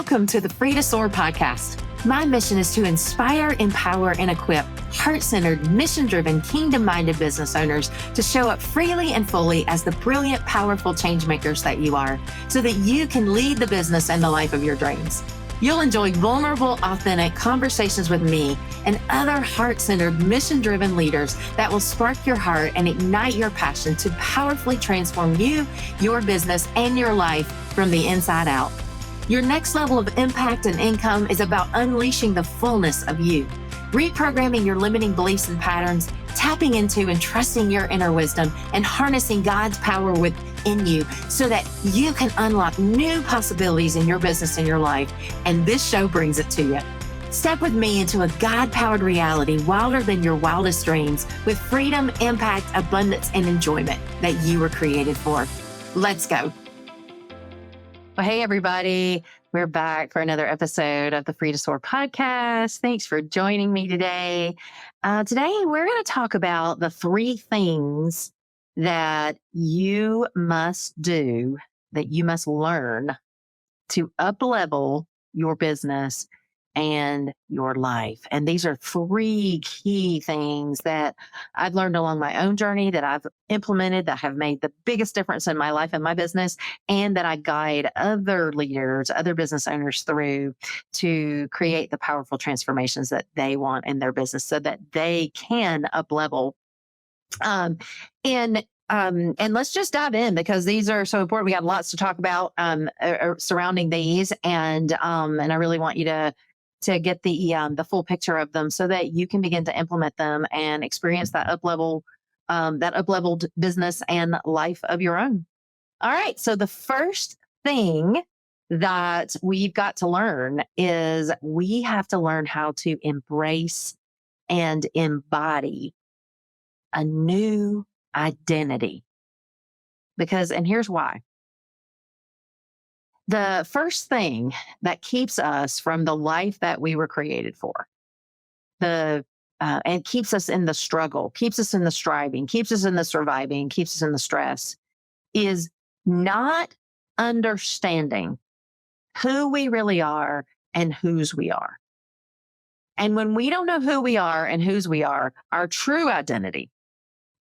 Welcome to the Free to Soar podcast. My mission is to inspire, empower, and equip heart-centered, mission-driven, kingdom-minded business owners to show up freely and fully as the brilliant, powerful change makers that you are, so that you can lead the business and the life of your dreams. You'll enjoy vulnerable, authentic conversations with me and other heart-centered, mission-driven leaders that will spark your heart and ignite your passion to powerfully transform you, your business, and your life from the inside out. Your next level of impact and income is about unleashing the fullness of you, reprogramming your limiting beliefs and patterns, tapping into and trusting your inner wisdom, and harnessing God's power within you so that you can unlock new possibilities in your business and your life. And this show brings it to you. Step with me into a God-powered reality wilder than your wildest dreams, with freedom, impact, abundance, and enjoyment that you were created for. Let's go. Well, hey, everybody. We're back for another episode of the Free to Soar podcast. Thanks for joining me today. Today, we're going to talk about the 3 things that you must do, that you must learn to up-level your business and your life. And these are 3 key things that I've learned along my own journey, that I've implemented, that have made the biggest difference in my life and my business, and that I guide other leaders, other business owners through to create the powerful transformations that they want in their business so that they can up-level. And let's just dive in, because these are so important. We have lots to talk about surrounding these, and I really want you to get the full picture of them so that you can begin to implement them and experience that up-leveled business and life of your own. All right. So the first thing that we've got to learn is we have to learn how to embrace and embody a new identity. And here's why. The first thing that keeps us from the life that we were created for, and keeps us in the struggle, keeps us in the striving, keeps us in the surviving, keeps us in the stress, is not understanding who we really are and whose we are. And when we don't know who we are and whose we are, our true identity,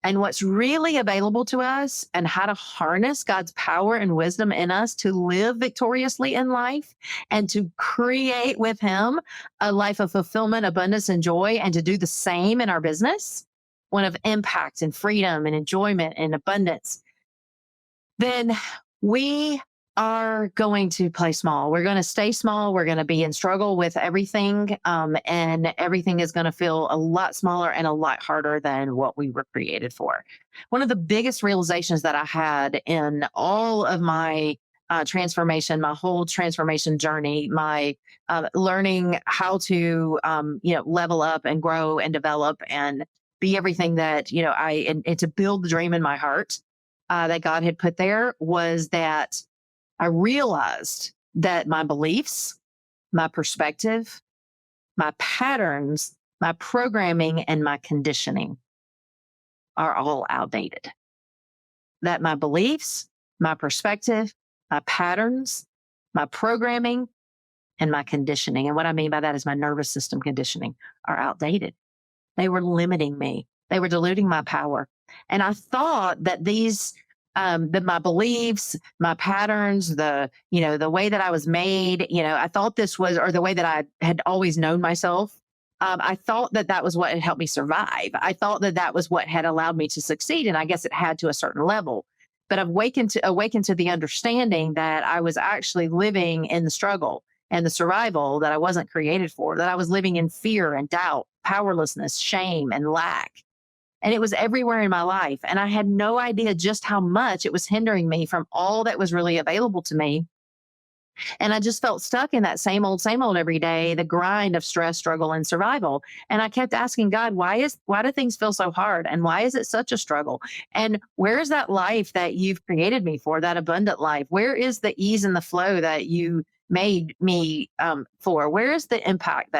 and what's really available to us, and how to harness God's power and wisdom in us to live victoriously in life and to create with Him a life of fulfillment, abundance, and joy, and to do the same in our business, one of impact and freedom and enjoyment and abundance, then we are going to play small. We're going to stay small. We're going to be in struggle with everything. And everything is going to feel a lot smaller and a lot harder than what we were created for. One of the biggest realizations that I had in all of my transformation, my whole transformation journey, my learning how to, level up and grow and develop and be everything that, and to build the dream in my heart that God had put there, was that I realized that my beliefs, my perspective, my patterns, my programming, and my conditioning are all outdated. That my beliefs, my perspective, my patterns, my programming, and my conditioning, and what I mean by that is my nervous system conditioning, are outdated. They were limiting me. They were diluting my power. And I thought that that my beliefs, my patterns, the way that I was made, I thought this was, or the way that I had always known myself. I thought that was what had helped me survive. I thought that was what had allowed me to succeed. And I guess it had to a certain level, but I've awakened to the understanding that I was actually living in the struggle and the survival that I wasn't created for, that I was living in fear and doubt, powerlessness, shame, and lack. And it was everywhere in my life. And I had no idea just how much it was hindering me from all that was really available to me. And I just felt stuck in that same old every day, the grind of stress, struggle, and survival. And I kept asking God, why do things feel so hard? And why is it such a struggle? And where is that life that you've created me for, that abundant life? Where is the ease and the flow that you made me for? Where is the impact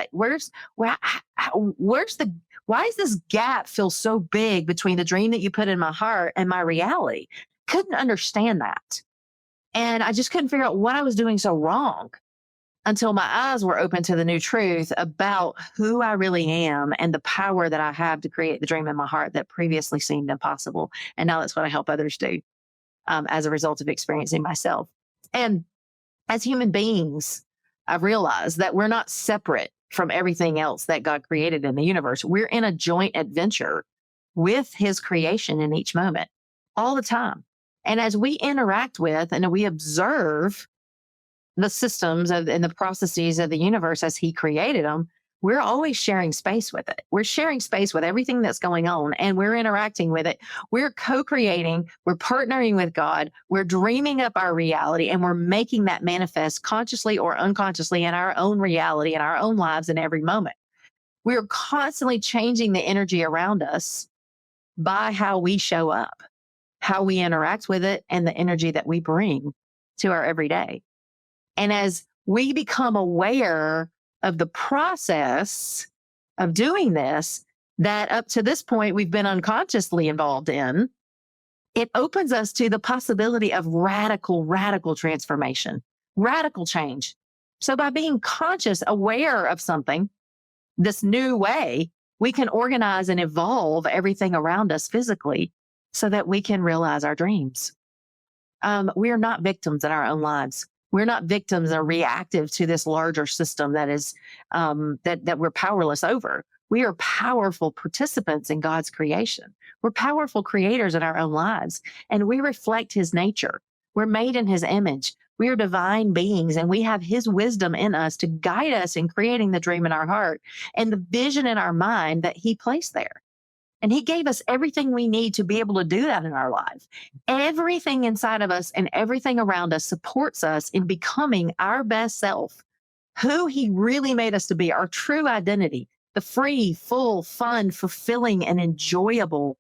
why does this gap feel so big between the dream that you put in my heart and my reality? Couldn't understand that. And I just couldn't figure out what I was doing so wrong. until my eyes were open to the new truth about who I really am and the power that I have to create the dream in my heart that previously seemed impossible. And now that's what I help others do, as a result of experiencing myself. And as human beings, I've realized that we're not separate from everything else that God created in the universe. We're in a joint adventure with his creation in each moment, all the time. And as we interact with and we observe the systems and the processes of the universe as he created them, we're always sharing space with it. We're sharing space with everything that's going on and we're interacting with it. We're co-creating, we're partnering with God, we're dreaming up our reality, and we're making that manifest consciously or unconsciously in our own reality, in our own lives in every moment. We're constantly changing the energy around us by how we show up, how we interact with it, and the energy that we bring to our everyday. And as we become aware of the process of doing this, that up to this point we've been unconsciously involved in, it opens us to the possibility of radical transformation, radical change. So by being conscious, aware of something, this new way, we can organize and evolve everything around us physically so that we can realize our dreams. We are not victims in our own lives. We're not victims or reactive to this larger system that is that we're powerless over. We are powerful participants in God's creation. We're powerful creators in our own lives, and we reflect his nature. We're made in his image. We are divine beings, and we have his wisdom in us to guide us in creating the dream in our heart and the vision in our mind that he placed there. And he gave us everything we need to be able to do that in our life. Everything inside of us and everything around us supports us in becoming our best self, who he really made us to be, our true identity, the free, full, fun, fulfilling, and enjoyable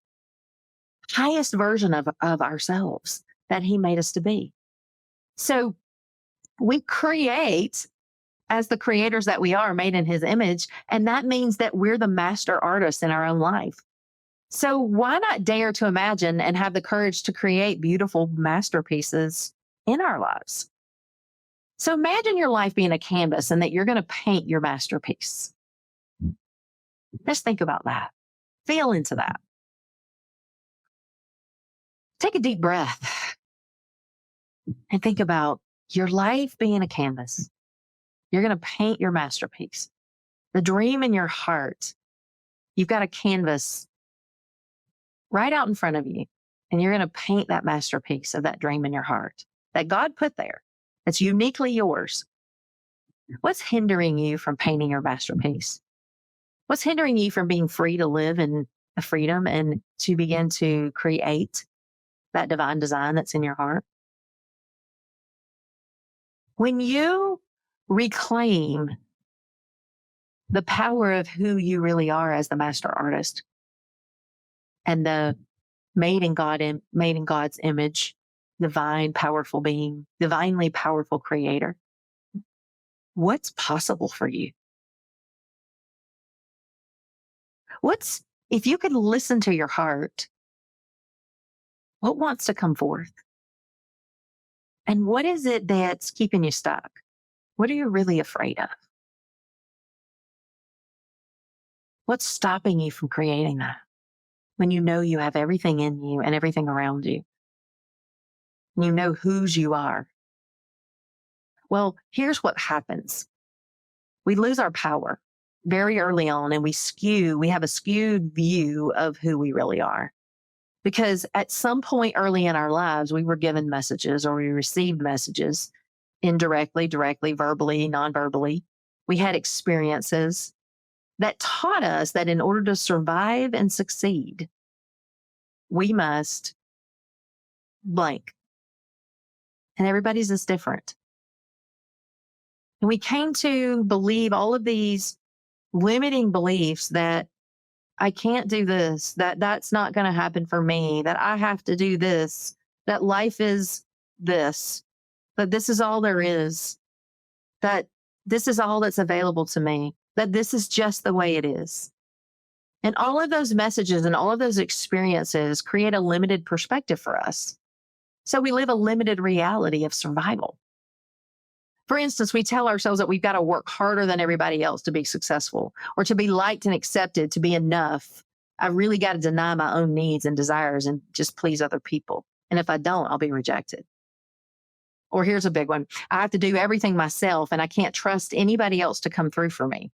highest version of ourselves that he made us to be. So we create as the creators that we are, made in his image. And that means that we're the master artists in our own life. So why not dare to imagine and have the courage to create beautiful masterpieces in our lives? So imagine your life being a canvas and that you're going to paint your masterpiece. Just think about that. Feel into that. Take a deep breath and think about your life being a canvas. You're going to paint your masterpiece. The dream in your heart. You've got a canvas right out in front of you, and you're going to paint that masterpiece of that dream in your heart that God put there. That's uniquely yours. What's hindering you from painting your masterpiece? What's hindering you from being free to live in the freedom and to begin to create that divine design that's in your heart? When you reclaim the power of who you really are as the master artist and the made in God's image, divine, powerful being, divinely powerful creator, what's possible for you? If you could listen to your heart, what wants to come forth? And what is it that's keeping you stuck? What are you really afraid of? What's stopping you from creating that when you know you have everything in you and everything around you? You know whose you are. Well, here's what happens. We lose our power very early on and we have a skewed view of who we really are. Because at some point early in our lives, we were given messages or we received messages indirectly, directly, verbally, non-verbally. We had experiences that taught us that in order to survive and succeed, we must blank. And everybody's is different. And we came to believe all of these limiting beliefs that I can't do this, that that's not going to happen for me, that I have to do this, that life is this, that this is all there is, that this is all that's available to me, that this is just the way it is. And all of those messages and all of those experiences create a limited perspective for us. So we live a limited reality of survival. For instance, we tell ourselves that we've got to work harder than everybody else to be successful or to be liked and accepted, to be enough. I really got to deny my own needs and desires and just please other people. And if I don't, I'll be rejected. Or here's a big one: I have to do everything myself and I can't trust anybody else to come through for me.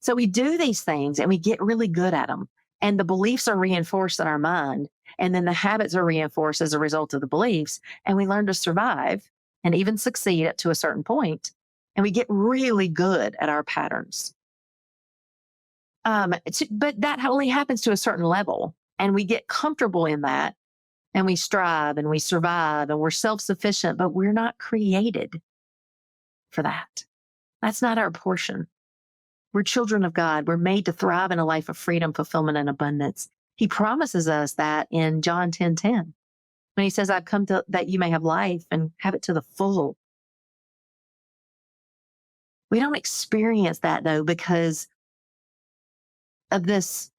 So we do these things and we get really good at them. And the beliefs are reinforced in our mind. And then the habits are reinforced as a result of the beliefs. And we learn to survive and even succeed up to a certain point. And we get really good at our patterns. But that only happens to a certain level. And we get comfortable in that. And we strive and we survive and we're self sufficient, but we're not created for that. That's not our portion. We're children of God. We're made to thrive in a life of freedom, fulfillment, and abundance. He promises us that in John 10:10, when he says, I've come to that you may have life and have it to the full. We don't experience that though because of this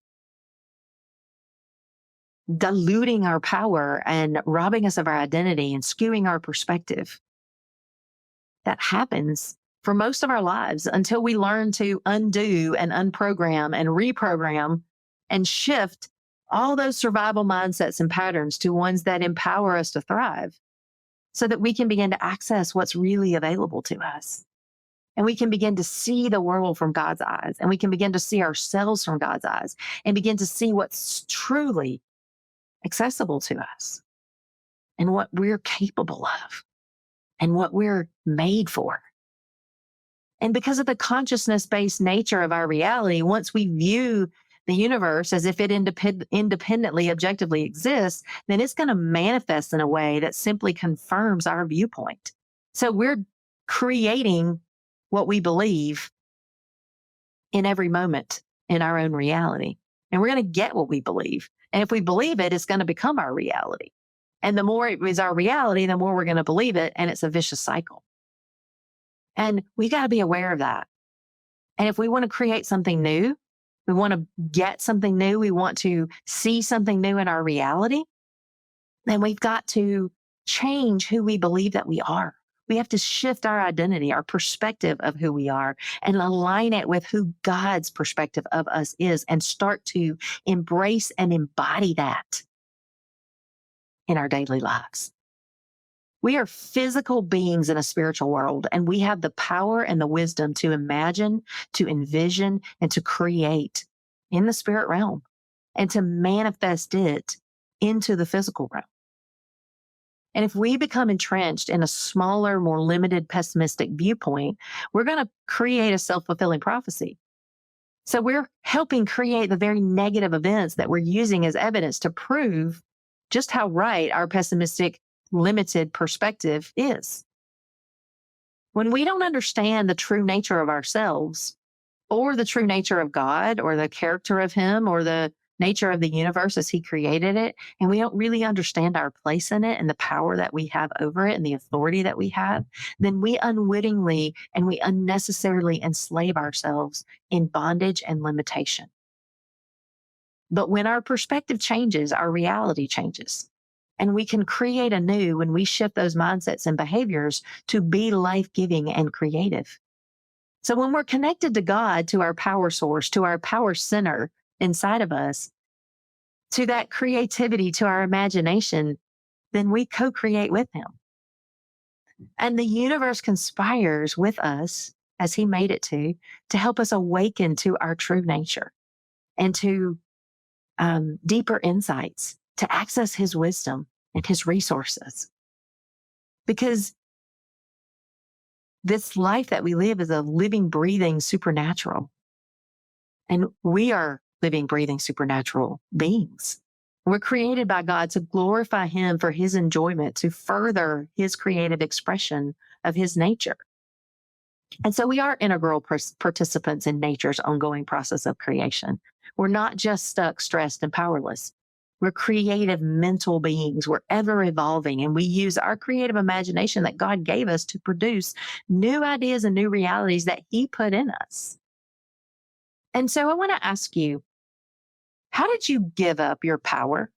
diluting our power and robbing us of our identity and skewing our perspective. That happens for most of our lives until we learn to undo and unprogram and reprogram and shift all those survival mindsets and patterns to ones that empower us to thrive so that we can begin to access what's really available to us. And we can begin to see the world from God's eyes, and we can begin to see ourselves from God's eyes and begin to see what's truly accessible to us and what we're capable of and what we're made for. And because of the consciousness based nature of our reality, once we view the universe as if it independently, objectively exists, then it's going to manifest in a way that simply confirms our viewpoint. So we're creating what we believe in every moment in our own reality. And we're going to get what we believe. And if we believe it, it's going to become our reality. And the more it is our reality, the more we're going to believe it. And it's a vicious cycle. And we got to be aware of that. And if we want to create something new, we want to get something new, we want to see something new in our reality, then we've got to change who we believe that we are. We have to shift our identity, our perspective of who we are, and align it with who God's perspective of us is and start to embrace and embody that in our daily lives. We are physical beings in a spiritual world, and we have the power and the wisdom to imagine, to envision, and to create in the spirit realm and to manifest it into the physical realm. And if we become entrenched in a smaller, more limited, pessimistic viewpoint, we're going to create a self-fulfilling prophecy. So we're helping create the very negative events that we're using as evidence to prove just how right our pessimistic, limited perspective is. When we don't understand the true nature of ourselves or the true nature of God or the character of Him or the nature of the universe as He created it, and we don't really understand our place in it and the power that we have over it and the authority that we have, then we unwittingly and we unnecessarily enslave ourselves in bondage and limitation. But when our perspective changes, our reality changes. And we can create anew when we shift those mindsets and behaviors to be life-giving and creative. So when we're connected to God, to our power source, to our power center inside of us, to that creativity, to our imagination, then we co-create with Him. And the universe conspires with us, as He made it to help us awaken to our true nature and to deeper insights, to access His wisdom and His resources. Because this life that we live is a living, breathing supernatural. And we are living, breathing supernatural beings. We're created by God to glorify Him for His enjoyment, to further His creative expression of His nature. And so we are integral participants in nature's ongoing process of creation. We're not just stuck, stressed, and powerless. We're creative mental beings. We're ever evolving, and we use our creative imagination that God gave us to produce new ideas and new realities that He put in us. And so I want to ask you, how did you give up your power?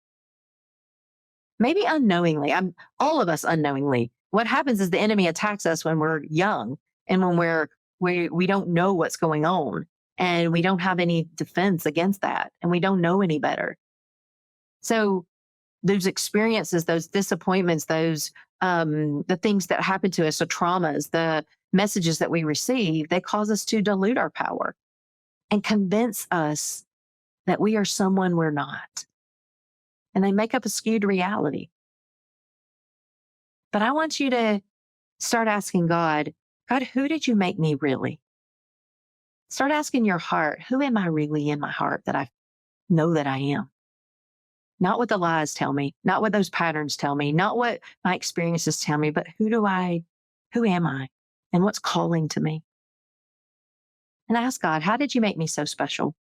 Maybe unknowingly. All of us unknowingly What happens is the enemy attacks us when we're young and when we don't know what's going on and we don't have any defense against that and we don't know any better. So those experiences, those disappointments, those the things that happen to us, the traumas, the messages that we receive, they cause us to dilute our power and convince us that we are someone we're not. And they make up a skewed reality. But I want you to start asking God, God, who did you make me really? Start asking your heart, who am I really in my heart that I know that I am? Not what the lies tell me, not what those patterns tell me, not what my experiences tell me, but who am I? And what's calling to me? And ask God, how did you make me so special?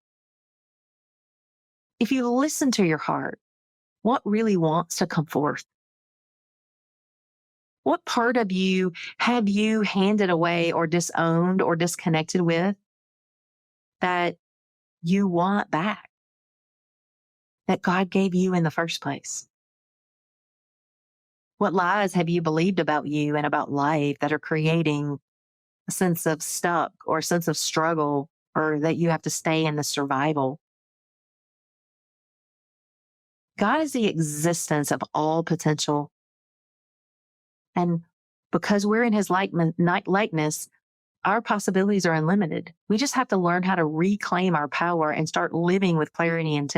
If you listen to your heart, what really wants to come forth? What part of you have you handed away or disowned or disconnected with that you want back, that God gave you in the first place? What lies have you believed about you and about life that are creating a sense of stuck or a sense of struggle or that you have to stay in the survival? God is the existence of all potential. And because we're in his likeness, our possibilities are unlimited. We just have to learn how to reclaim our power and start living with clarity and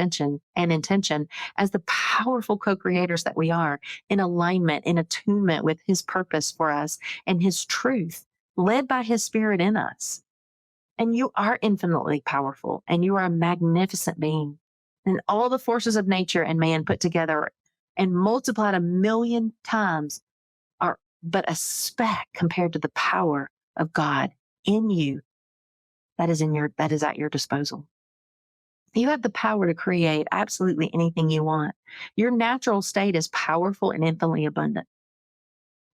intention as the powerful co-creators that we are, in alignment, in attunement with his purpose for us and his truth, led by his spirit in us. And you are infinitely powerful and you are a magnificent being. And all the forces of nature and man put together and multiplied 1,000,000 times are but a speck compared to the power of God in you that is at your disposal. You have the power to create absolutely anything you want. Your natural state is powerful and infinitely abundant.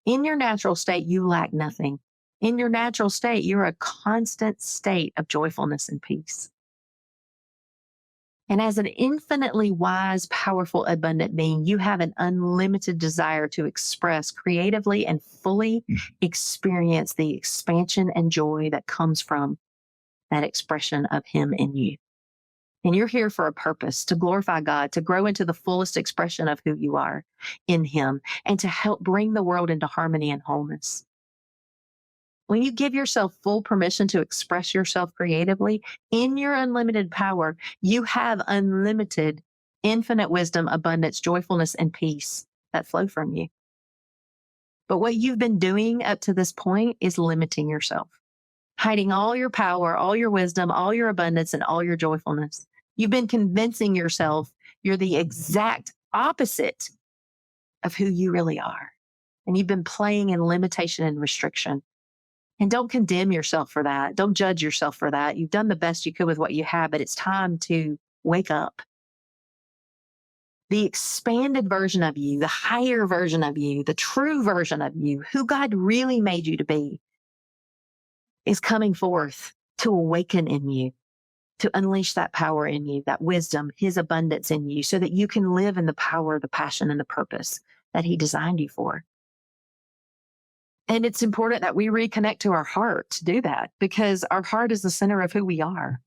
In your natural state, you lack nothing. In your natural state, you're a constant state of joyfulness and peace. And as an infinitely wise, powerful, abundant being, you have an unlimited desire to express creatively and fully experience the expansion and joy that comes from that expression of him in you. And you're here for a purpose, to glorify God, to grow into the fullest expression of who you are in him, and to help bring the world into harmony and wholeness. When you give yourself full permission to express yourself creatively in your unlimited power, you have unlimited, infinite wisdom, abundance, joyfulness, and peace that flow from you. But what you've been doing up to this point is limiting yourself, hiding all your power, all your wisdom, all your abundance, and all your joyfulness. You've been convincing yourself you're the exact opposite of who you really are. And you've been playing in limitation and restriction. And don't condemn yourself for that. Don't judge yourself for that. You've done the best you could with what you have, but it's time to wake up. The expanded version of you, the higher version of you, the true version of you, who God really made you to be, is coming forth to awaken in you, to unleash that power in you, that wisdom, his abundance in you, so that you can live in the power, the passion, and the purpose that he designed you for. And it's important that we reconnect to our heart to do that, because our heart is the center of who we are.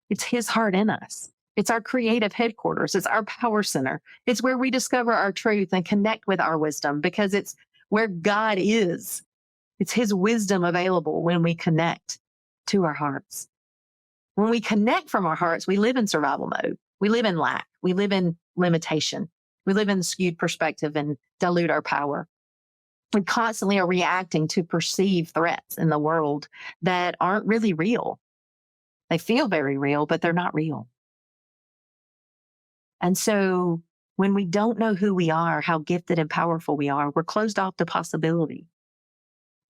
It's his heart in us. It's our creative headquarters. It's our power center. It's where we discover our truth and connect with our wisdom, because it's where God is. It's his wisdom available when we connect to our hearts. When we connect from our hearts, we live in survival mode. We live in lack. We live in limitation. We live in skewed perspective and dilute our power. We constantly are reacting to perceived threats in the world that aren't really real. They feel very real, but they're not real. And so when we don't know who we are, how gifted and powerful we are, we're closed off to possibility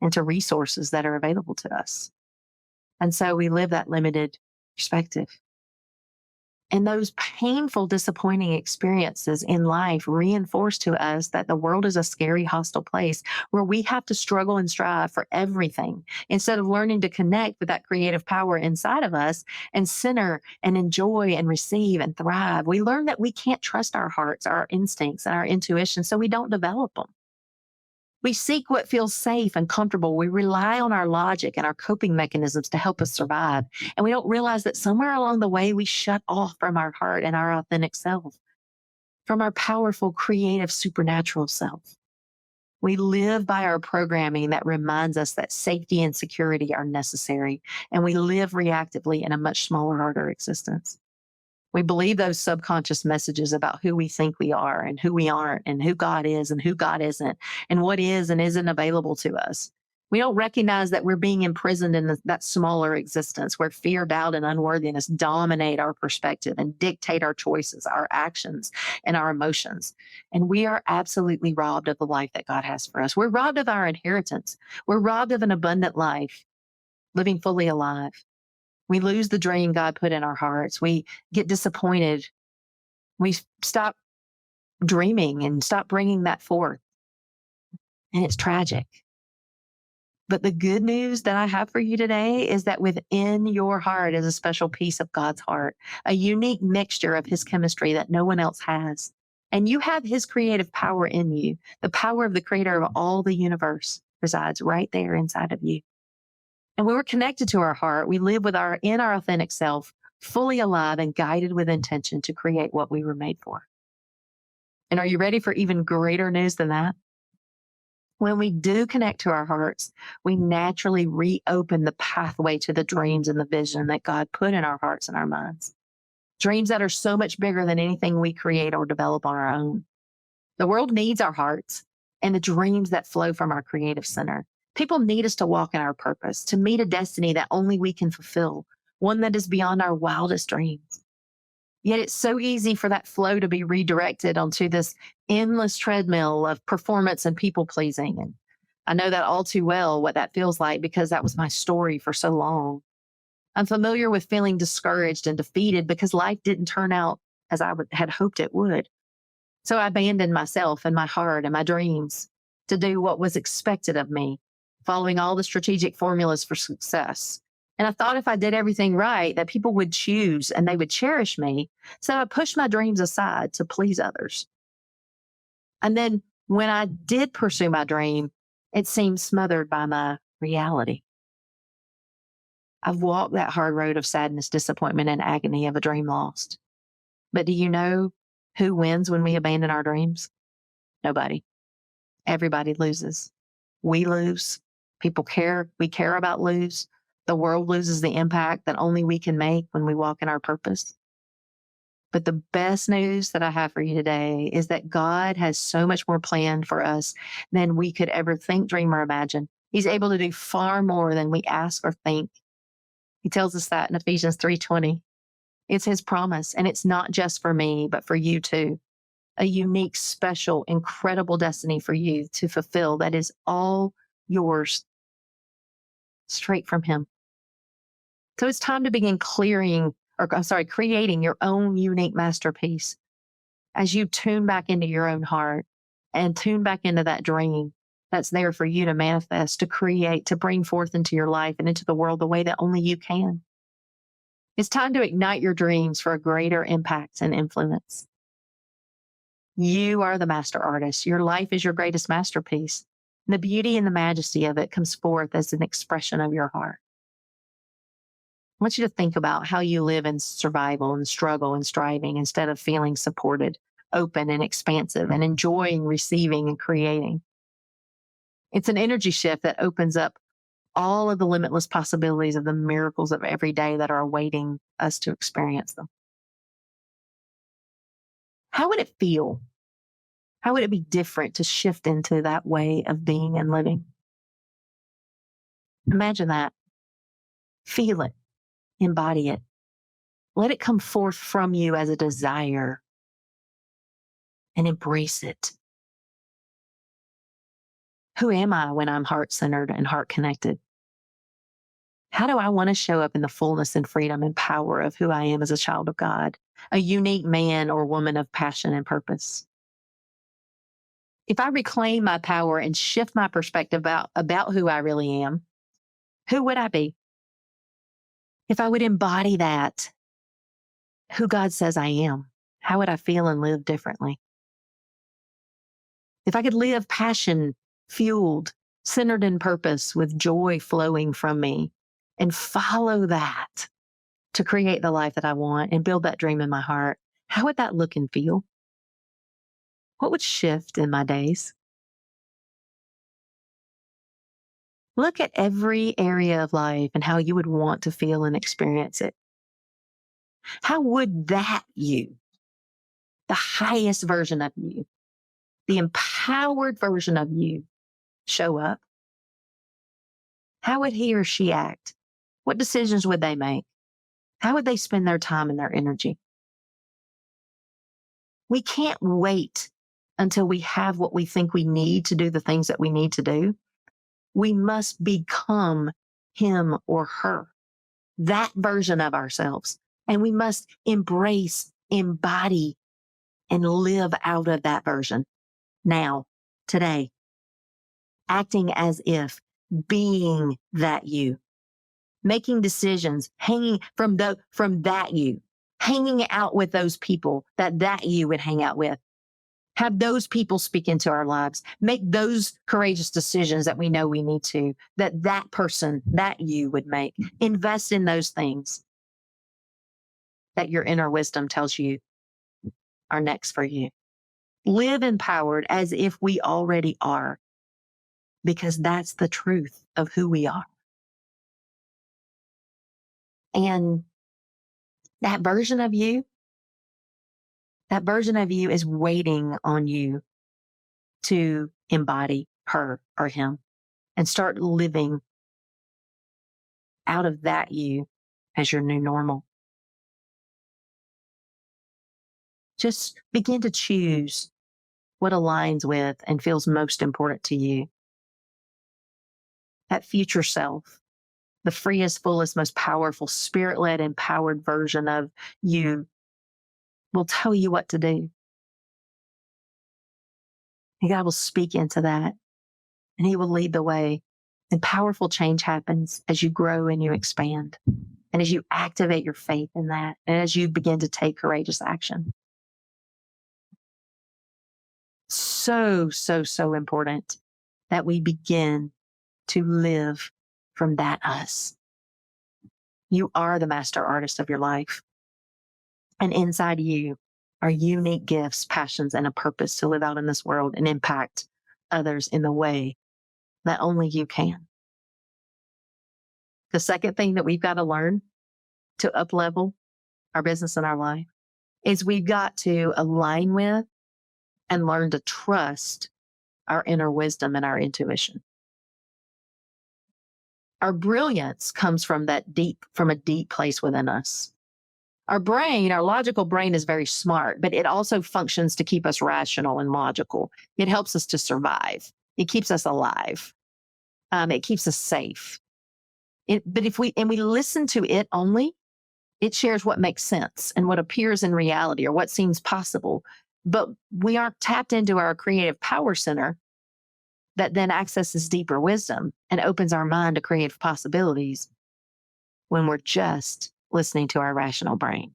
and to resources that are available to us. And so we live that limited perspective. And those painful, disappointing experiences in life reinforce to us that the world is a scary, hostile place where we have to struggle and strive for everything instead of learning to connect with that creative power inside of us and center and enjoy and receive and thrive. We learn that we can't trust our hearts, our instincts, and our intuition, so we don't develop them. We seek what feels safe and comfortable. We rely on our logic and our coping mechanisms to help us survive. And we don't realize that somewhere along the way, we shut off from our heart and our authentic self, from our powerful, creative, supernatural self. We live by our programming that reminds us that safety and security are necessary, and we live reactively in a much smaller, harder existence. We believe those subconscious messages about who we think we are and who we aren't, and who God is and who God isn't, and what is and isn't available to us. We don't recognize that we're being imprisoned in that smaller existence where fear, doubt, and unworthiness dominate our perspective and dictate our choices, our actions, and our emotions. And we are absolutely robbed of the life that God has for us. We're robbed of our inheritance. We're robbed of an abundant life, living fully alive. We lose the dream God put in our hearts. We get disappointed. We stop dreaming and stop bringing that forth. And it's tragic. But the good news that I have for you today is that within your heart is a special piece of God's heart, a unique mixture of his chemistry that no one else has. And you have his creative power in you. The power of the creator of all the universe resides right there inside of you. And when we're connected to our heart, we live in our authentic self, fully alive and guided with intention to create what we were made for. And are you ready for even greater news than that? When we do connect to our hearts, we naturally reopen the pathway to the dreams and the vision that God put in our hearts and our minds. Dreams that are so much bigger than anything we create or develop on our own. The world needs our hearts and the dreams that flow from our creative center. People need us to walk in our purpose, to meet a destiny that only we can fulfill, one that is beyond our wildest dreams. Yet it's so easy for that flow to be redirected onto this endless treadmill of performance and people pleasing. And I know that all too well what that feels like because that was my story for so long. I'm familiar with feeling discouraged and defeated because life didn't turn out as had hoped it would. So I abandoned myself and my heart and my dreams to do what was expected of me, following all the strategic formulas for success. And I thought if I did everything right, that people would choose and they would cherish me. So I pushed my dreams aside to please others. And then when I did pursue my dream, it seemed smothered by my reality. I've walked that hard road of sadness, disappointment, and agony of a dream lost. But do you know who wins when we abandon our dreams? Nobody. Everybody loses. We lose. People care. We care about lose. The world loses the impact that only we can make when we walk in our purpose. But the best news that I have for you today is that God has so much more planned for us than we could ever think, dream, or imagine. He's able to do far more than we ask or think. He tells us that in Ephesians 3:20. It's his promise, and it's not just for me, but for you too. A unique, special, incredible destiny for you to fulfill that is all yours, straight from him. So it's time to begin creating your own unique masterpiece as you tune back into your own heart and tune back into that dream that's there for you to manifest, to create, to bring forth into your life and into the world the way that only you can. It's time to ignite your dreams for a greater impact and influence. You are the master artist. Your life is your greatest masterpiece. The beauty and the majesty of it comes forth as an expression of your heart. I want you to think about how you live in survival and struggle and striving instead of feeling supported, open and expansive, and enjoying receiving and creating. It's an energy shift that opens up all of the limitless possibilities of the miracles of every day that are awaiting us to experience them. How would it feel? How would it be different to shift into that way of being and living? Imagine that. Feel it. Embody it. Let it come forth from you as a desire and embrace it. Who am I when I'm heart-centered and heart-connected? How do I want to show up in the fullness and freedom and power of who I am as a child of God, a unique man or woman of passion and purpose? If I reclaim my power and shift my perspective about who I really am, who would I be? If I would embody that, who God says I am, how would I feel and live differently? If I could live passion fueled, centered in purpose with joy flowing from me, and follow that to create the life that I want and build that dream in my heart, how would that look and feel? What would shift in my days? Look at every area of life and how you would want to feel and experience it. How would that you, the highest version of you, the empowered version of you, show up? How would he or she act? What decisions would they make? How would they spend their time and their energy? We can't wait until we have what we think we need to do the things that we need to do. We must become him or her, that version of ourselves. And we must embrace, embody, and live out of that version now, today, acting as if, being that you, making decisions, hanging from that you, hanging out with those people that you would hang out with. Have those people speak into our lives. Make those courageous decisions that we know we need to, that person, that you would make. Invest in those things that your inner wisdom tells you are next for you. Live empowered as if we already are, because that's the truth of who we are. And that version of you is waiting on you to embody her or him and start living out of that you as your new normal. Just begin to choose what aligns with and feels most important to you. That future self, the freest, fullest, most powerful, spirit led, empowered version of you will tell you what to do. And God will speak into that and he will lead the way. And powerful change happens as you grow and you expand and as you activate your faith in that and as you begin to take courageous action. So, so, so important that we begin to live from that us. You are the master artist of your life. And inside you are unique gifts, passions, and a purpose to live out in this world and impact others in the way that only you can. The second thing that we've got to learn to uplevel our business and our life is we've got to align with and learn to trust our inner wisdom and our intuition. Our brilliance comes from from a deep place within us. Our brain, our logical brain is very smart, but it also functions to keep us rational and logical. It helps us to survive. It keeps us alive. It keeps us safe. But if we listen to it only, it shares what makes sense and what appears in reality or what seems possible. But we aren't tapped into our creative power center that then accesses deeper wisdom and opens our mind to creative possibilities when we're just listening to our rational brain.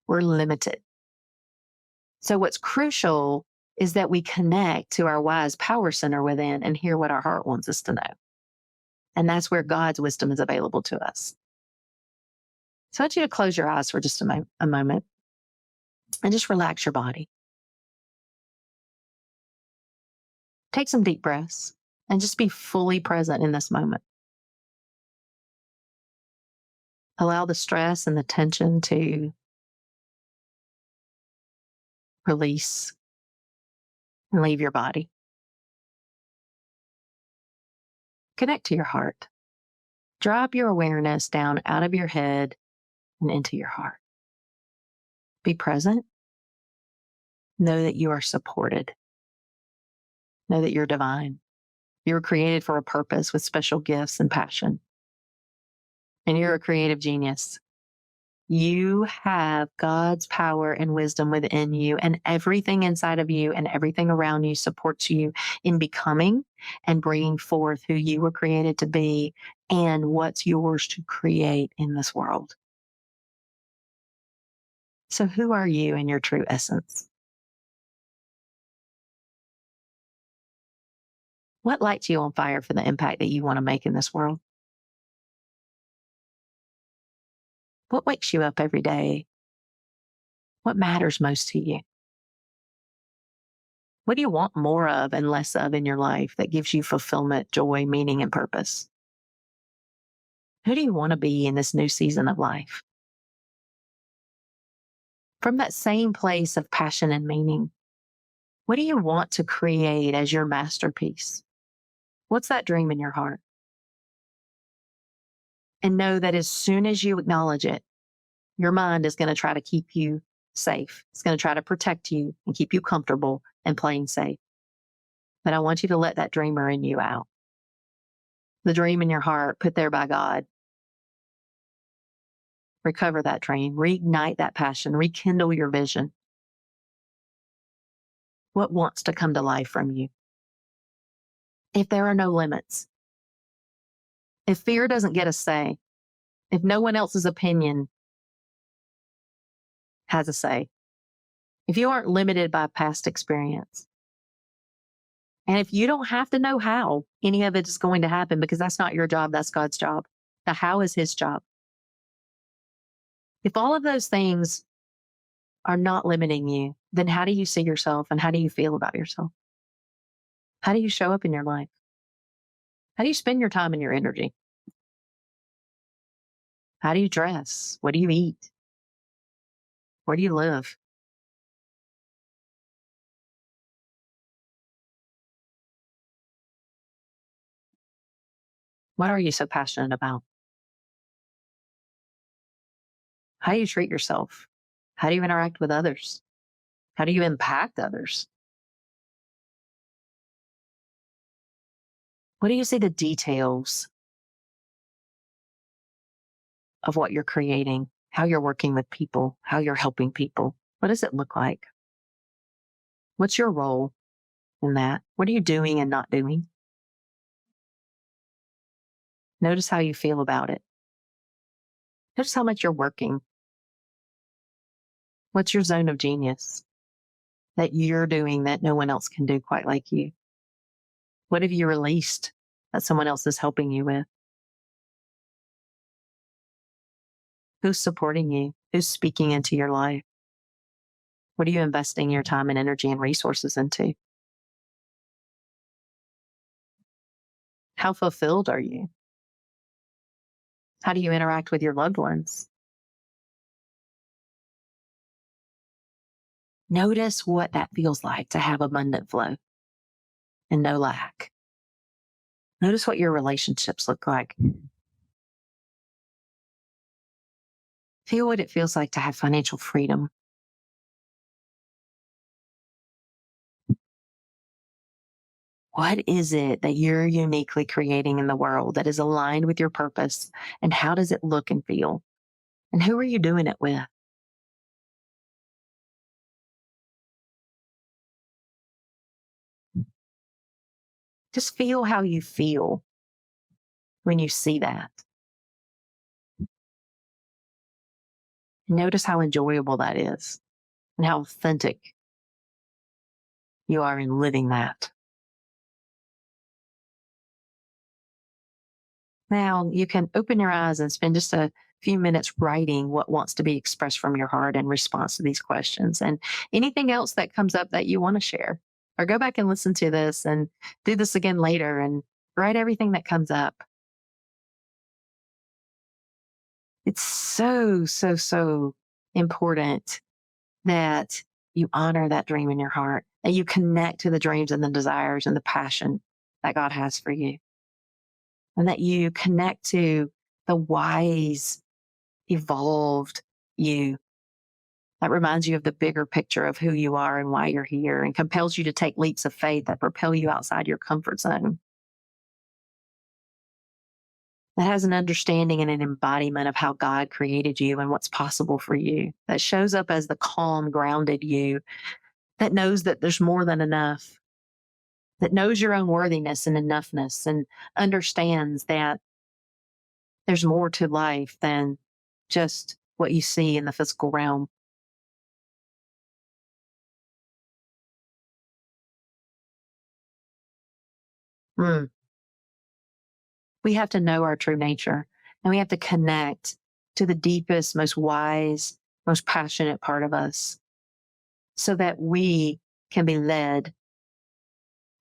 We're limited. So what's crucial is that we connect to our wise power center within and hear what our heart wants us to know. And that's where God's wisdom is available to us. So I want you to close your eyes for just a moment and just relax your body. Take some deep breaths and just be fully present in this moment. Allow the stress and the tension to release and leave your body. Connect to your heart. Drop your awareness down out of your head and into your heart. Be present. Know that you are supported. Know that you're divine. You were created for a purpose with special gifts and passion. And you're a creative genius. You have God's power and wisdom within you, and everything inside of you and everything around you supports you in becoming and bringing forth who you were created to be and what's yours to create in this world. So who are you in your true essence? What lights you on fire for the impact that you want to make in this world? What wakes you up every day? What matters most to you? What do you want more of and less of in your life that gives you fulfillment, joy, meaning, and purpose? Who do you want to be in this new season of life? From that same place of passion and meaning, what do you want to create as your masterpiece? What's that dream in your heart? And know that as soon as you acknowledge it, your mind is going to try to keep you safe. It's going to try to protect you and keep you comfortable and playing safe. But I want you to let that dreamer in you out. The dream in your heart, put there by God. Recover that dream, reignite that passion, rekindle your vision. What wants to come to life from you? If there are no limits, if fear doesn't get a say, if no one else's opinion has a say, if you aren't limited by past experience, and if you don't have to know how any of it is going to happen, because that's not your job, that's God's job. The how is his job. If all of those things are not limiting you, then how do you see yourself and how do you feel about yourself? How do you show up in your life? How do you spend your time and your energy? How do you dress? What do you eat? Where do you live? What are you so passionate about? How do you treat yourself? How do you interact with others? How do you impact others? What do you see the details of what you're creating, how you're working with people, how you're helping people? What does it look like? What's your role in that? What are you doing and not doing? Notice how you feel about it. Notice how much you're working. What's your zone of genius that you're doing that no one else can do quite like you? What have you released that someone else is helping you with? Who's supporting you? Who's speaking into your life? What are you investing your time and energy and resources into? How fulfilled are you? How do you interact with your loved ones? Notice what that feels like to have abundant flow and no lack. Notice what your relationships look like. Feel what it feels like to have financial freedom. What is it that you're uniquely creating in the world that is aligned with your purpose? And how does it look and feel? And who are you doing it with? Just feel how you feel when you see that. Notice how enjoyable that is and how authentic you are in living that. Now you can open your eyes and spend just a few minutes writing what wants to be expressed from your heart in response to these questions and anything else that comes up that you want to share. Or go back and listen to this and do this again later and write everything that comes up. It's so, so, so important that you honor that dream in your heart, that you connect to the dreams and the desires and the passion that God has for you, and that you connect to the wise, evolved you that reminds you of the bigger picture of who you are and why you're here and compels you to take leaps of faith that propel you outside your comfort zone. That has an understanding and an embodiment of how God created you and what's possible for you, that shows up as the calm, grounded you, that knows that there's more than enough, that knows your own worthiness and enoughness, and understands that there's more to life than just what you see in the physical realm. Mm. We have to know our true nature, and we have to connect to the deepest, most wise, most passionate part of us so that we can be led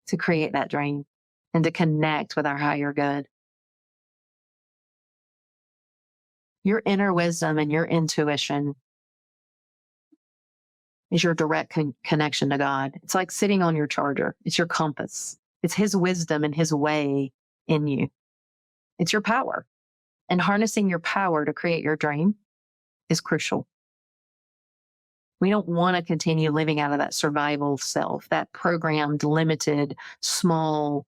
to create that dream and to connect with our higher good. Your inner wisdom and your intuition is your direct connection to God. It's like sitting on your charger, it's your compass, it's His wisdom and His way in you. It's your power. And harnessing your power to create your dream is crucial. We don't want to continue living out of that survival self, that programmed, limited, small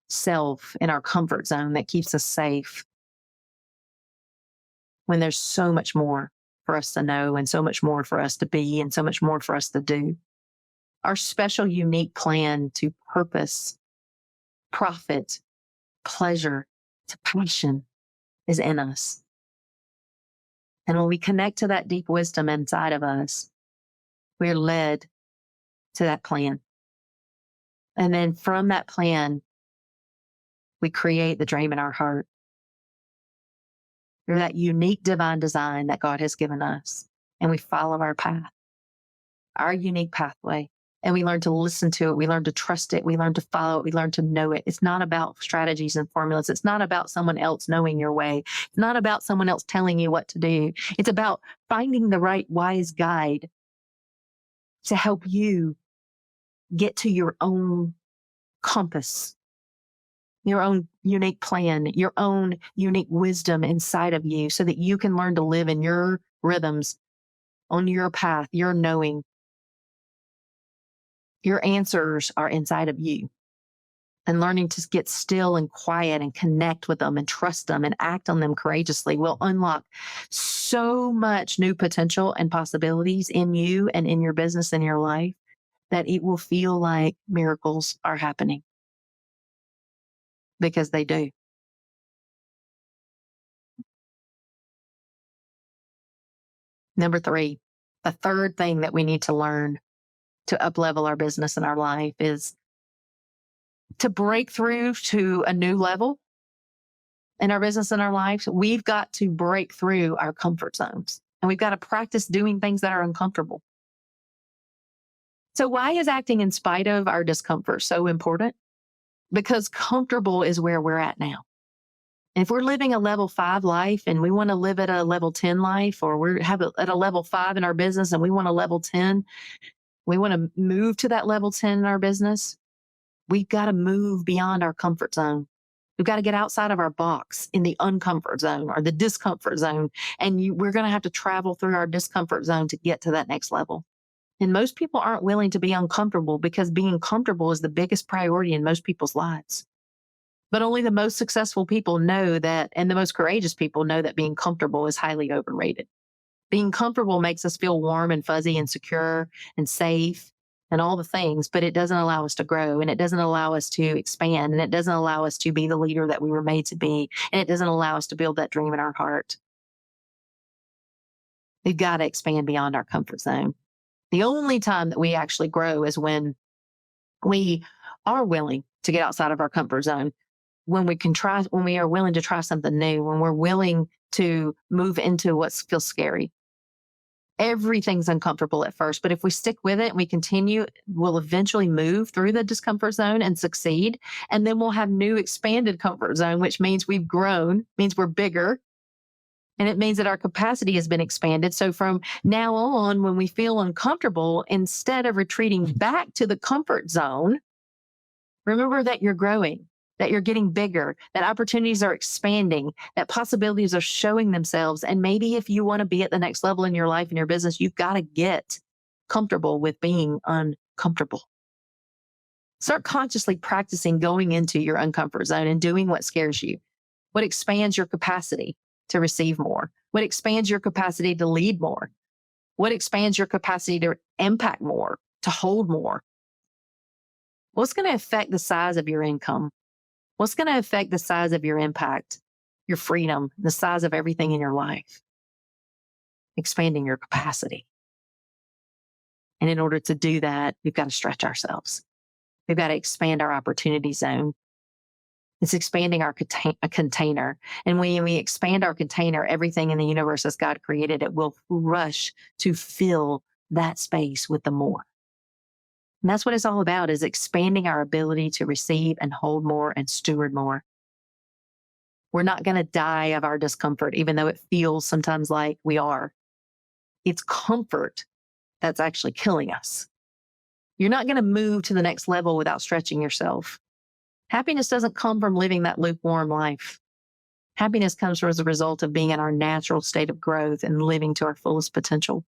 self in our comfort zone that keeps us safe when there's so much more for us to know and so much more for us to be and so much more for us to do. Our special, unique plan to purpose, profit, pleasure, to passion is in us. And when we connect to that deep wisdom inside of us, we're led to that plan. And then from that plan, we create the dream in our heart. Through that unique divine design that God has given us. And we follow our path, our unique pathway. And we learn to listen to it. We learn to trust it. We learn to follow it. We learn to know it. It's not about strategies and formulas. It's not about someone else knowing your way. It's not about someone else telling you what to do. It's about finding the right wise guide to help you get to your own compass, your own unique plan, your own unique wisdom inside of you so that you can learn to live in your rhythms, on your path, your knowing. Your answers are inside of you. And learning to get still and quiet and connect with them and trust them and act on them courageously will unlock so much new potential and possibilities in you and in your business and your life that it will feel like miracles are happening because they do. Number 3, the third thing that we need to learn to uplevel our business and our life is to break through to a new level in our business and our lives. We've got to break through our comfort zones and we've got to practice doing things that are uncomfortable. So, why is acting in spite of our discomfort so important? Because comfortable is where we're at now. And if we're living a level 5 life and we want to live at a level 10 life, or at a level 5 in our business and we want a level 10, we want to move to that level 10 in our business, we've got to move beyond our comfort zone. We've got to get outside of our box in the uncomfort zone or the discomfort zone. And we're going to have to travel through our discomfort zone to get to that next level. And most people aren't willing to be uncomfortable because being comfortable is the biggest priority in most people's lives. But only the most successful people know that, and the most courageous people know that being comfortable is highly overrated. Being comfortable makes us feel warm and fuzzy and secure and safe and all the things, but it doesn't allow us to grow and it doesn't allow us to expand and it doesn't allow us to be the leader that we were made to be. And it doesn't allow us to build that dream in our heart. We've got to expand beyond our comfort zone. The only time that we actually grow is when we are willing to get outside of our comfort zone, when we are willing to try something new, when we're willing to move into what feels scary. Everything's uncomfortable at first, but if we stick with it and we continue, we'll eventually move through the discomfort zone and succeed. And then we'll have new expanded comfort zone, which means we've grown, means we're bigger. And it means that our capacity has been expanded. So from now on, when we feel uncomfortable, instead of retreating back to the comfort zone, remember that you're growing, that you're getting bigger, that opportunities are expanding, that possibilities are showing themselves. And maybe if you want to be at the next level in your life and your business, you've got to get comfortable with being uncomfortable. Start consciously practicing going into your uncomfort zone and doing what scares you, what expands your capacity to receive more, what expands your capacity to lead more, what expands your capacity to impact more, to hold more. What's going to affect the size of your income? What's going to affect the size of your impact, your freedom, the size of everything in your life? Expanding your capacity. And in order to do that, we've got to stretch ourselves. We've got to expand our opportunity zone. It's expanding our container. And when we expand our container, everything in the universe as God created it will rush to fill that space with the more. And that's what it's all about, is expanding our ability to receive and hold more and steward more. We're not going to die of our discomfort, even though it feels sometimes like we are. It's comfort that's actually killing us. You're not going to move to the next level without stretching yourself. Happiness doesn't come from living that lukewarm life. Happiness comes as a result of being in our natural state of growth and living to our fullest potential.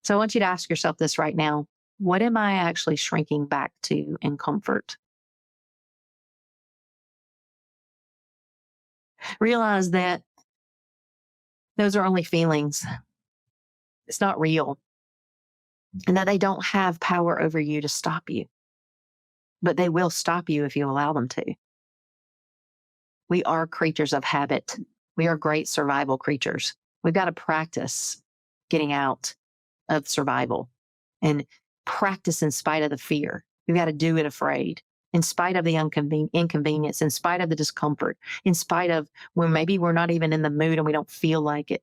So I want you to ask yourself this right now. What am I actually shrinking back to in comfort? Realize that those are only feelings. It's not real. And that they don't have power over you to stop you. But they will stop you if you allow them to. We are creatures of habit. We are great survival creatures. We've got to practice getting out of survival and practice in spite of the fear. We've got to do it afraid, in spite of the inconvenience, in spite of the discomfort, in spite of when maybe we're not even in the mood and we don't feel like it.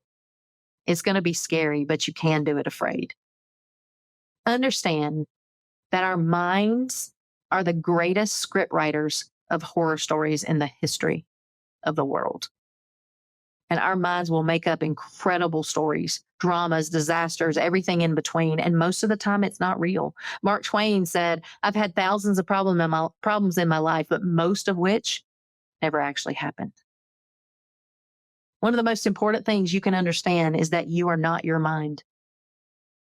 It's going to be scary, but you can do it afraid. Understand that our minds are the greatest script writers of horror stories in the history of the world. And our minds will make up incredible stories, dramas, disasters, everything in between. And most of the time, it's not real. Mark Twain said, I've had thousands of problems in my life, but most of which never actually happened. One of the most important things you can understand is that you are not your mind.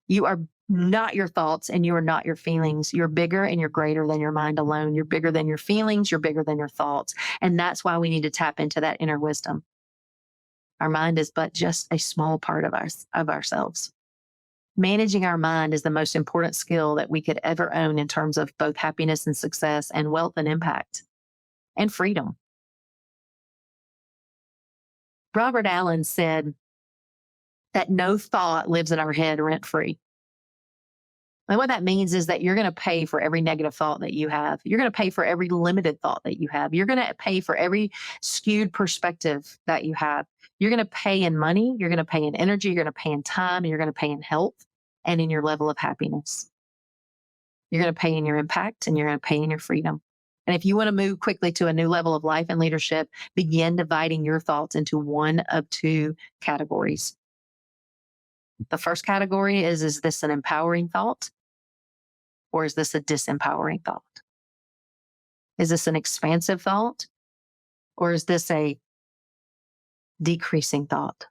You are not your thoughts and you are not your feelings. You're bigger and you're greater than your mind alone. You're bigger than your feelings. You're bigger than your thoughts. And that's why we need to tap into that inner wisdom. Our mind is but just a small part of ourselves. Managing our mind is the most important skill that we could ever own in terms of both happiness and success and wealth and impact and freedom. Robert Allen said that no thought lives in our head rent-free. And what that means is that you're going to pay for every negative thought that you have. You're going to pay for every limited thought that you have. You're going to pay for every skewed perspective that you have. You're going to pay in money. You're going to pay in energy. You're going to pay in time. And you're going to pay in health and in your level of happiness. You're going to pay in your impact and you're going to pay in your freedom. And if you want to move quickly to a new level of life and leadership, begin dividing your thoughts into one of two categories. The first category is this an empowering thought? Or is this a disempowering thought? Is this an expansive thought? Or is this a decreasing thought?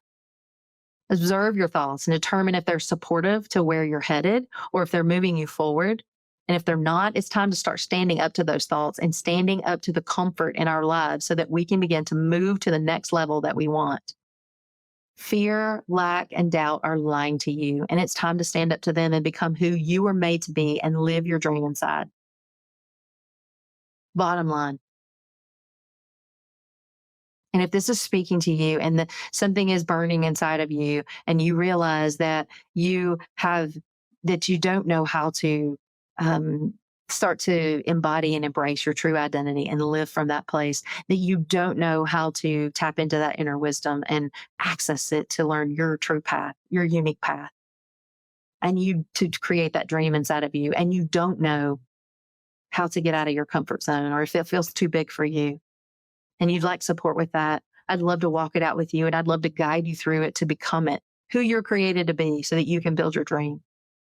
Observe your thoughts and determine if they're supportive to where you're headed or if they're moving you forward. And if they're not, it's time to start standing up to those thoughts and standing up to the comfort in our lives so that we can begin to move to the next level that we want. Fear, lack, and doubt are lying to you, and it's time to stand up to them and become who you were made to be and live your dream inside. Bottom line. And if this is speaking to you and something is burning inside of you and you realize that you don't know how to start to embody and embrace your true identity and live from that place, that you don't know how to tap into that inner wisdom and access it to learn your true path, your unique path, and you to create that dream inside of you, and you don't know how to get out of your comfort zone or if it feels too big for you and you'd like support with that, I'd love to walk it out with you and I'd love to guide you through it to become it, who you're created to be so that you can build your dream,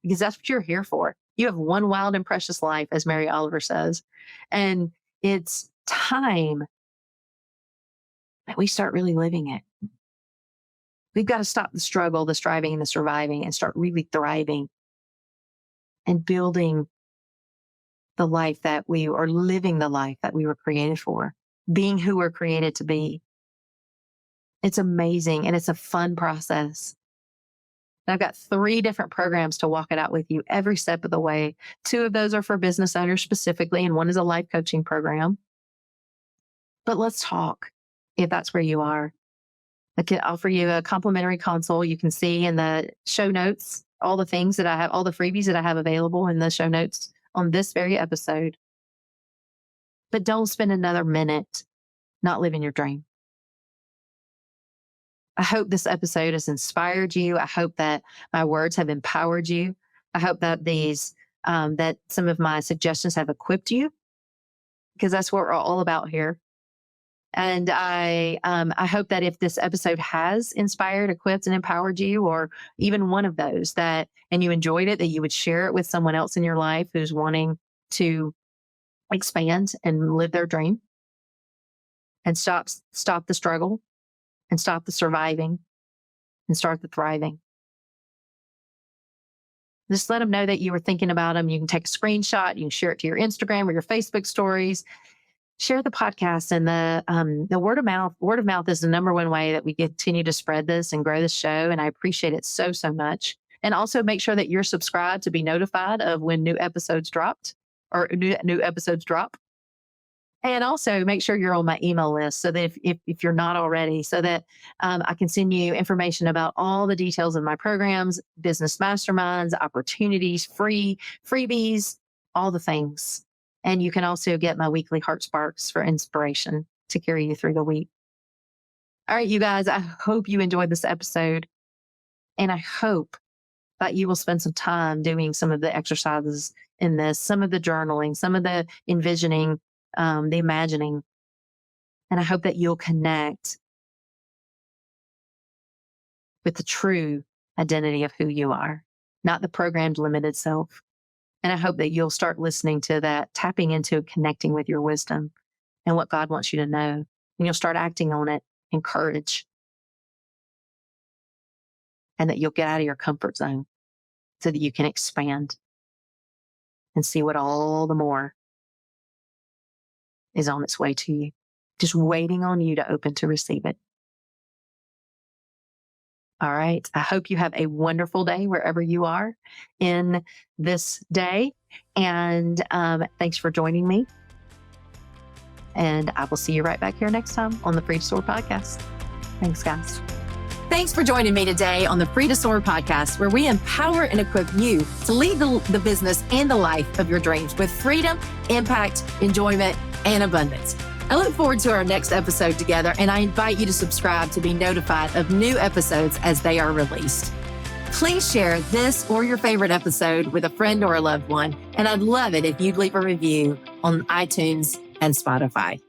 because that's what you're here for. You have one wild and precious life, as Mary Oliver says. And it's time that we start really living it. We've got to stop the struggle, the striving, and the surviving and start really thriving and building the life that we are living, the life that we were created for, being who we're created to be. It's amazing and it's a fun process. And I've got 3 different programs to walk it out with you every step of the way. 2 of those are for business owners specifically, and one is a life coaching program. But let's talk if that's where you are. I can offer you a complimentary consult. You can see in the show notes all the things that I have, all the freebies that I have available in the show notes on this very episode. but don't spend another minute not living your dream. I hope this episode has inspired you. I hope that my words have empowered you. I hope that that some of my suggestions have equipped you, because that's what we're all about here. And I hope that if this episode has inspired, equipped, and empowered you, or even one of those and you enjoyed it, that you would share it with someone else in your life who's wanting to expand and live their dream and stop the struggle and stop the surviving and start the thriving. Just let them know that you were thinking about them. You can take a screenshot. You can share it to your Instagram or your Facebook stories. Share the podcast, and the word of mouth. Word of mouth is the number one way that we continue to spread this and grow this show. And I appreciate it so, so much. And also make sure that you're subscribed to be notified of when new episodes dropped or new episodes drop. And also make sure you're on my email list, so that if you're not already, so that I can send you information about all the details of my programs, business masterminds, opportunities, freebies, all the things. And you can also get my weekly heart sparks for inspiration to carry you through the week. All right, you guys, I hope you enjoyed this episode. And I hope that you will spend some time doing some of the exercises in this, some of the journaling, some of the envisioning, the imagining. And I hope that you'll connect with the true identity of who you are, not the programmed limited self. And I hope that you'll start listening to that, tapping into connecting with your wisdom and what God wants you to know. And you'll start acting on it in courage. And that you'll get out of your comfort zone so that you can expand and see what all the more is on its way to you, just waiting on you to open to receive it. All right. I hope you have a wonderful day wherever you are in this day. And thanks for joining me. And I will see you right back here next time on the Free to Soar podcast. Thanks, guys. Thanks for joining me today on the Free to Soar podcast, where we empower and equip you to lead the business and the life of your dreams with freedom, impact, enjoyment, and abundance. I look forward to our next episode together, and I invite you to subscribe to be notified of new episodes as they are released. Please share this or your favorite episode with a friend or a loved one, and I'd love it if you'd leave a review on iTunes and Spotify.